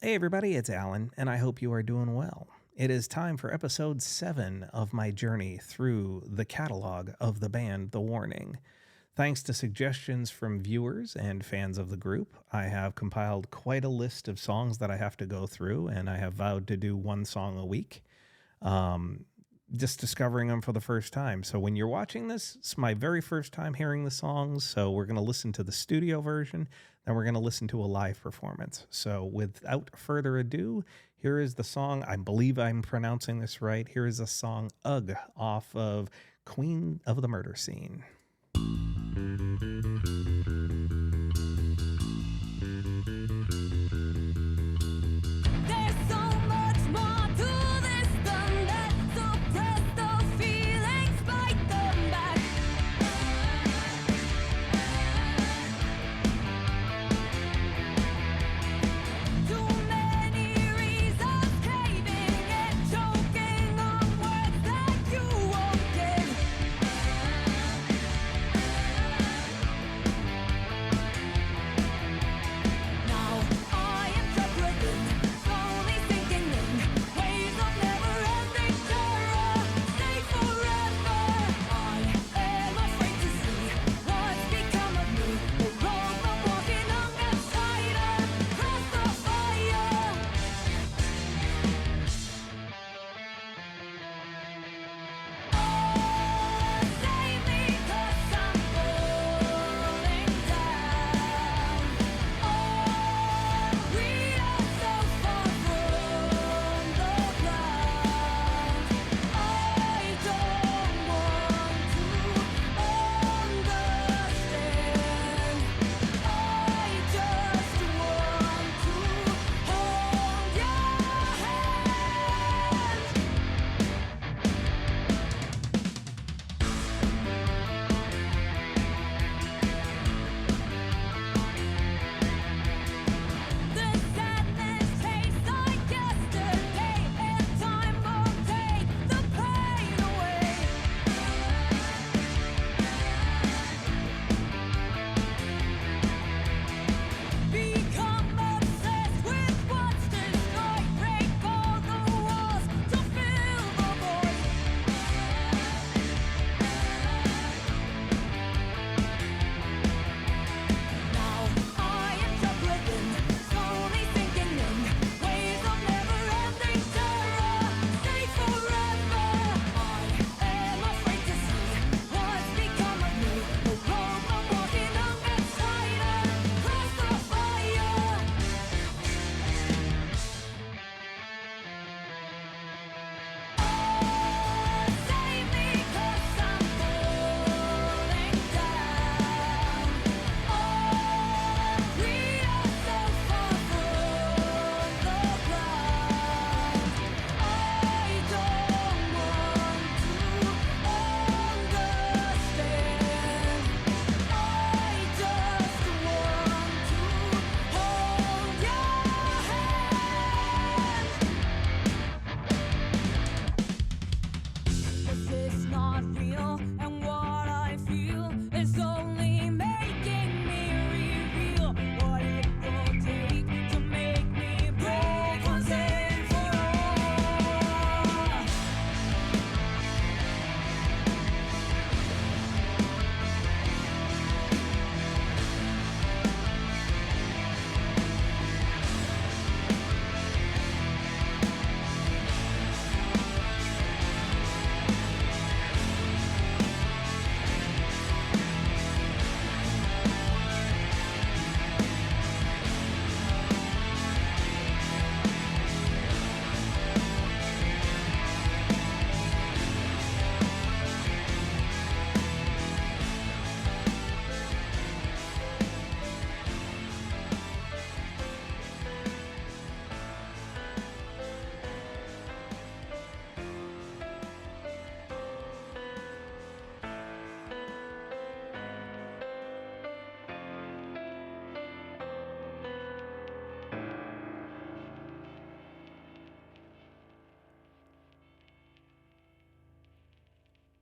Hey everybody, it's Alan, and I hope you are doing well. It is time for episode 7 of my journey through the catalog of the band The Warning. Thanks to suggestions from viewers and fans of the group, I have compiled quite a list of songs that I have to go through, and I have vowed to do one song a week. Just discovering them for the first time. So when you're watching this, it's my very first time hearing the songs. So we're going to listen to the studio version, then we're going to listen to a live performance. So without further ado, here is the song. I believe I'm pronouncing this right. Here is the song Ugh off of Queen of the Murder Scene.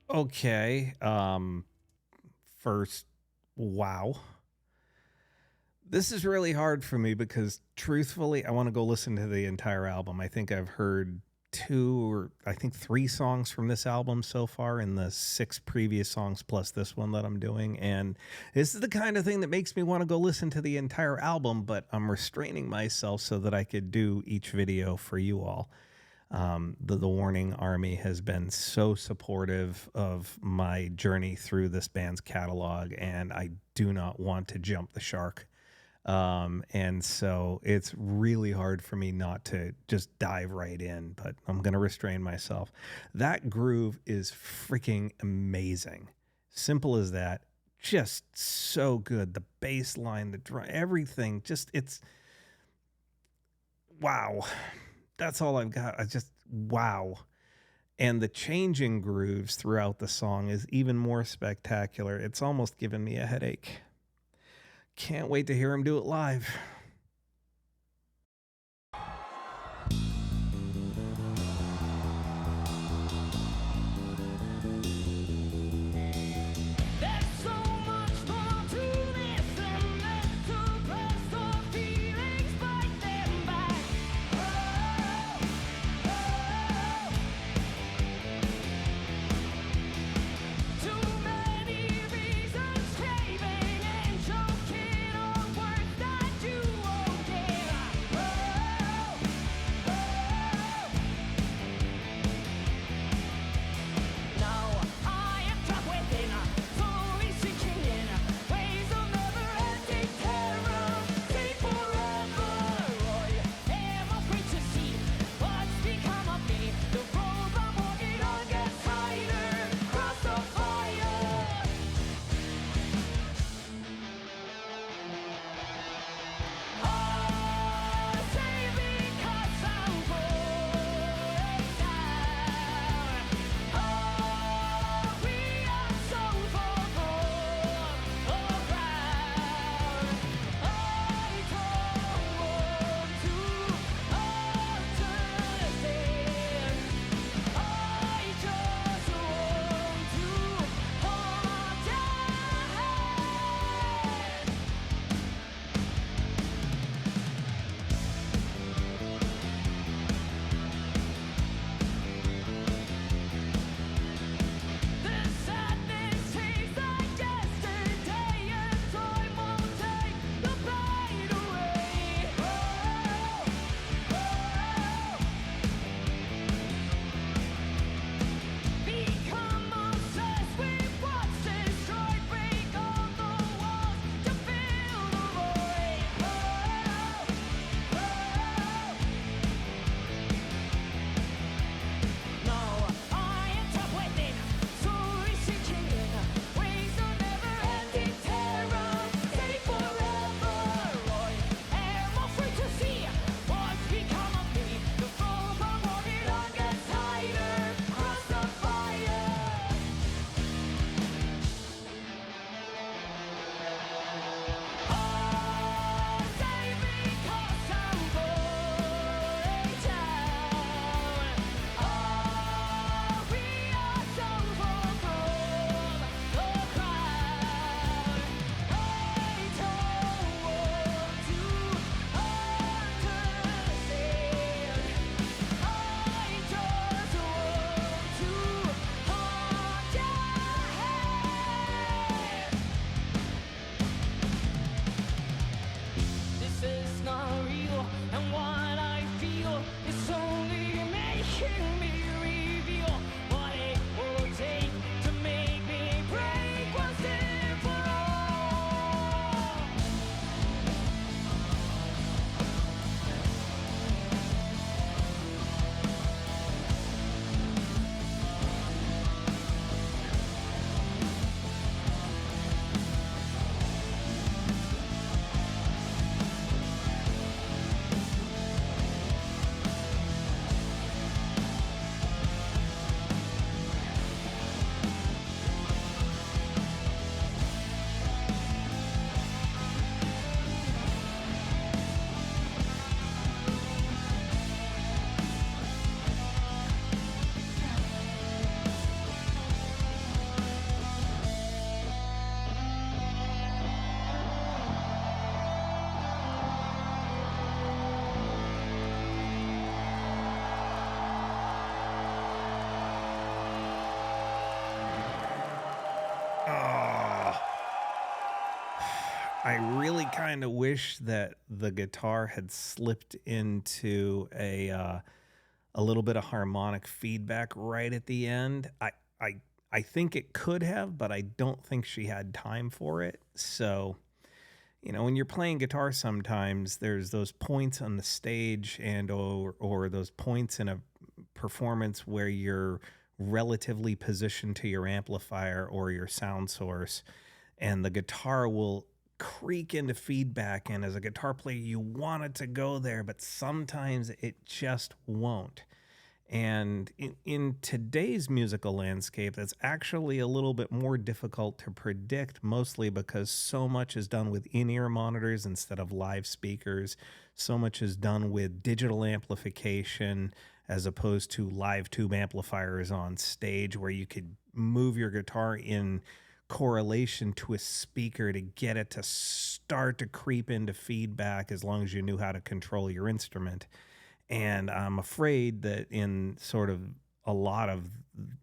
Okay. First, wow. This is really hard for me because truthfully, I want to go listen to the entire album. I think I've heard two or I think three songs from this album so far in the 6 previous songs plus this one that I'm doing. And this is the kind of thing that makes me want to go listen to the entire album, but I'm restraining myself so that I could do each video for you all. The Warning Army has been so supportive of my journey through this band's catalog, and I do not want to jump the shark. And so it's really hard for me not to just dive right in, but I'm going to restrain myself. That groove is freaking amazing. Simple as that. Just so good. The bass line, the drum, everything. Just, it's wow. That's all I've got. I just, wow. And the changing grooves throughout the song is even more spectacular. It's almost given me a headache. Can't wait to hear him do it live. Too many reasons craving and choking on words that you I really kind of wish that the guitar had slipped into a little bit of harmonic feedback right at the end. I I think it could have, but I don't think she had time for it. So, when you're playing guitar sometimes there's those points on the stage and or those points in a performance where you're relatively positioned to your amplifier or your sound source and the guitar will creak into feedback, and as a guitar player you want it to go there but sometimes it just won't. And in today's musical landscape, that's actually a little bit more difficult to predict, mostly because so much is done with in ear monitors instead of live speakers. So much is done with digital amplification as opposed to live tube amplifiers on stage, where you could move your guitar in correlation to a speaker to get it to start to creep into feedback as long as you knew how to control your instrument. And I'm afraid that in sort of a lot of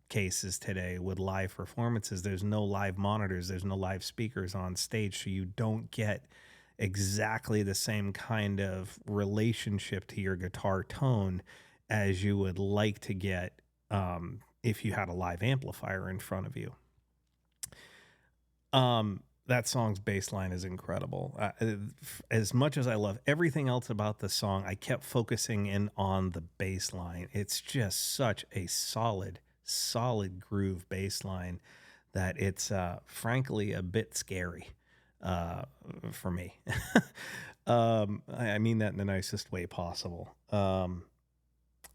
cases today with live performances, there's no live monitors, there's no live speakers on stage. So you don't get exactly the same kind of relationship to your guitar tone as you would like to get if you had a live amplifier in front of you. That song's bass line is incredible. As much as I love everything else about the song, I kept focusing in on the bass line. It's just such a solid groove bass line that it's frankly a bit scary for me. I mean that in the nicest way possible.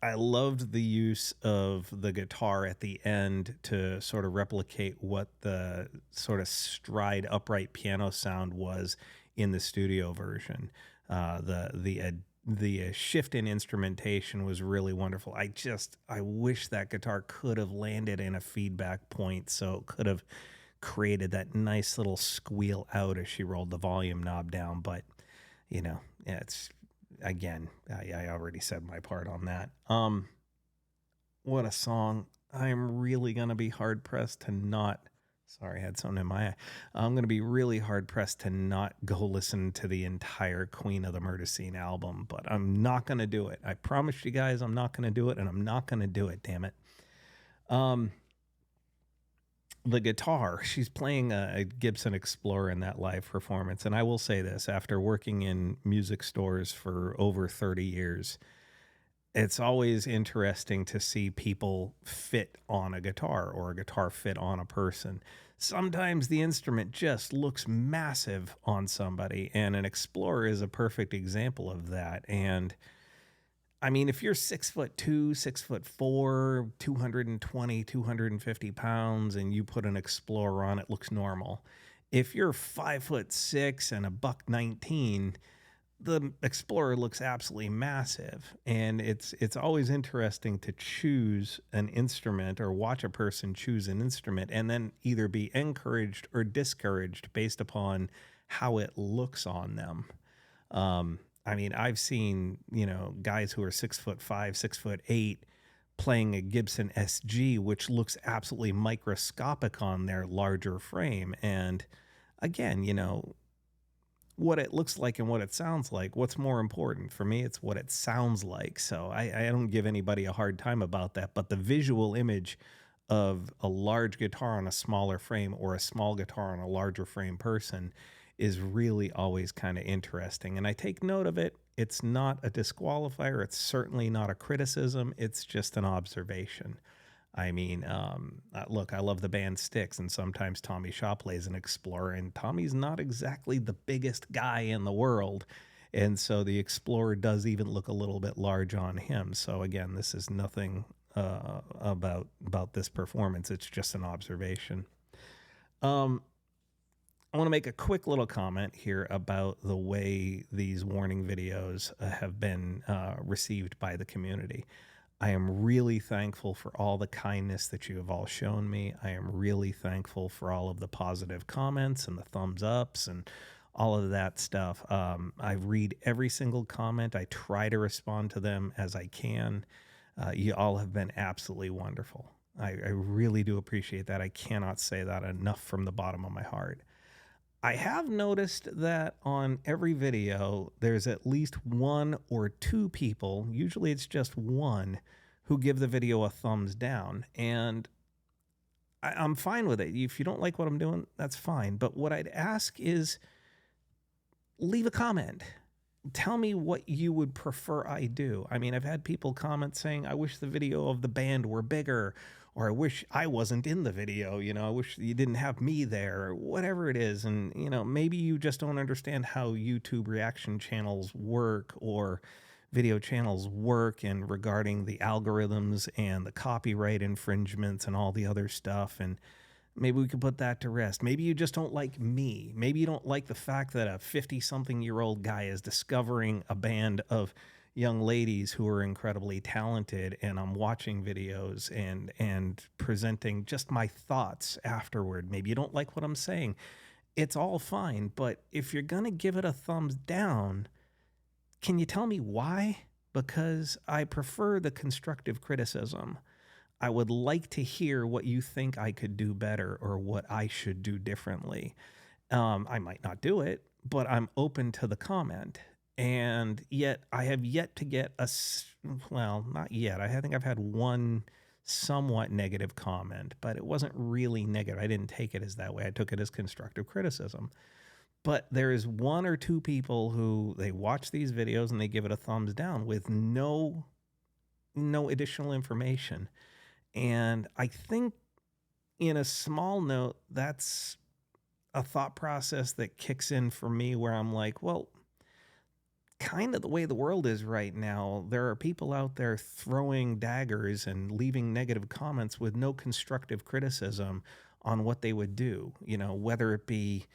I loved the use of the guitar at the end to sort of replicate what the sort of stride upright piano sound was in the studio version. The shift in instrumentation was really wonderful. I wish that guitar could have landed in a feedback point so it could have created that nice little squeal out as she rolled the volume knob down. But yeah, it's again, I already said my part on that. What a song. I'm really going to be hard pressed to not, sorry, I had something in my eye. I'm going to be really hard pressed to not go listen to the entire Queen of the Murder Scene album, but I'm not going to do it. I promised you guys I'm not going to do it, and I'm not going to do it, damn it. The guitar, she's playing a Gibson Explorer in that live performance. And I will say this, after working in music stores for over 30 years, it's always interesting to see people fit on a guitar or a guitar fit on a person. Sometimes the instrument just looks massive on somebody, and an Explorer is a perfect example of that. And I mean, if you're 6'2", 6'4", 220, 250 pounds, and you put an Explorer on, it looks normal. If you're 5'6" and a $119, the Explorer looks absolutely massive. And it's always interesting to choose an instrument or watch a person choose an instrument and then either be encouraged or discouraged based upon how it looks on them. I mean, I've seen, guys who are 6'5", 6'8", playing a Gibson SG, which looks absolutely microscopic on their larger frame. And again, what it looks like and what it sounds like, what's more important? For me, it's what it sounds like. So I don't give anybody a hard time about that. But the visual image of a large guitar on a smaller frame or a small guitar on a larger frame person is really always kind of interesting. And I take note of it. It's not a disqualifier. It's certainly not a criticism. It's just an observation. I mean, look, I love the band Styx, and sometimes Tommy Shaw plays an Explorer, and Tommy's not exactly the biggest guy in the world. And so the Explorer does even look a little bit large on him. So again, this is nothing about this performance. It's just an observation. I want to make a quick little comment here about the way these warning videos have been received by the community. I am really thankful for all the kindness that you have all shown me. I am really thankful for all of the positive comments and the thumbs ups and all of that stuff. I read every single comment. I try to respond to them as I can. You all have been absolutely wonderful. I really do appreciate that. I cannot say that enough from the bottom of my heart. I have noticed that on every video, there's at least one or two people, usually it's just one, who give the video a thumbs down. And I'm fine with it. If you don't like what I'm doing, that's fine. But what I'd ask is leave a comment. Tell me what you would prefer I do. I mean, I've had people comment saying, I wish the video of the band were bigger, or I wish I wasn't in the video. I wish you didn't have me there, or whatever it is. And, maybe you just don't understand how YouTube reaction channels work or video channels work, and regarding the algorithms and the copyright infringements and all the other stuff. And maybe we could put that to rest. Maybe you just don't like me. Maybe you don't like the fact that a 50-something-year-old guy is discovering a band of young ladies who are incredibly talented, and I'm watching videos and presenting just my thoughts afterward. Maybe you don't like what I'm saying. It's all fine, but if you're going to give it a thumbs down, can you tell me why? Because I prefer the constructive criticism. I would like to hear what you think I could do better or what I should do differently. I might not do it, but I'm open to the comment. And yet I have yet to get well, not yet. I think I've had one somewhat negative comment, but it wasn't really negative. I didn't take it as that way. I took it as constructive criticism. But there is one or two people who they watch these videos and they give it a thumbs down with no additional information. And I think, in a small note, that's a thought process that kicks in for me where I'm like, well, kind of the way the world is right now, there are people out there throwing daggers and leaving negative comments with no constructive criticism on what they would do, whether it be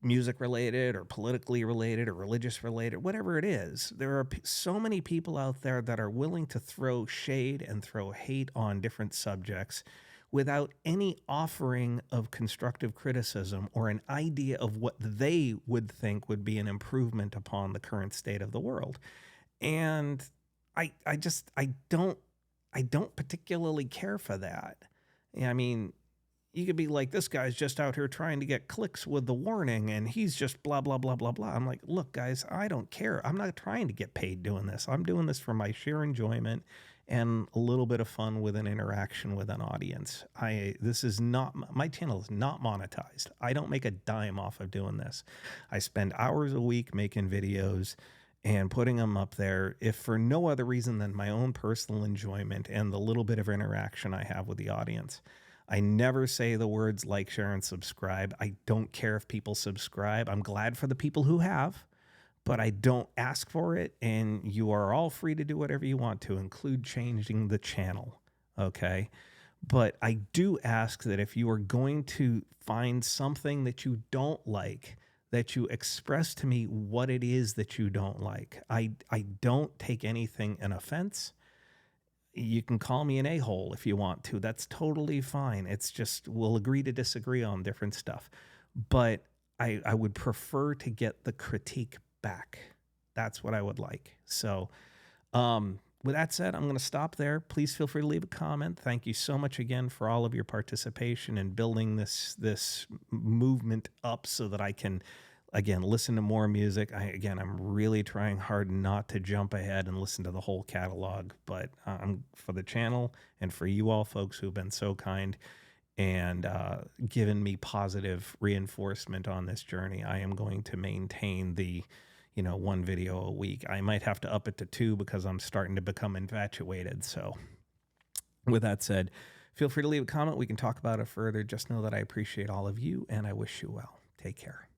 music related or politically related or religious related, whatever it is. There are so many people out there that are willing to throw shade and throw hate on different subjects without any offering of constructive criticism or an idea of what they would think would be an improvement upon the current state of the world. And I don't particularly care for that. I mean, you could be like, this guy's just out here trying to get clicks with the warning, and he's just blah, blah, blah, blah, blah. I'm like, look, guys, I don't care. I'm not trying to get paid doing this. I'm doing this for my sheer enjoyment and a little bit of fun with an interaction with an audience. This is not, my channel is not monetized. I don't make a dime off of doing this. I spend hours a week making videos and putting them up there, if for no other reason than my own personal enjoyment and the little bit of interaction I have with the audience. I never say the words like, share, and subscribe. I don't care if people subscribe. I'm glad for the people who have, but I don't ask for it, and you are all free to do whatever you want to, include changing the channel, okay? But I do ask that if you are going to find something that you don't like, that you express to me what it is that you don't like. I don't take anything in offense. You can call me an a-hole if you want to. That's totally fine. It's just we'll agree to disagree on different stuff. But I would prefer to get the critique back. That's what I would like. So with that said, I'm going to stop there. Please feel free to leave a comment. Thank you so much again for all of your participation in building this movement up so that I can, again, listen to more music. I'm really trying hard not to jump ahead and listen to the whole catalog, but for the channel and for you all folks who've been so kind and given me positive reinforcement on this journey, I am going to maintain the one video a week. I might have to up it to 2 because I'm starting to become infatuated. So with that said, feel free to leave a comment. We can talk about it further. Just know that I appreciate all of you and I wish you well. Take care.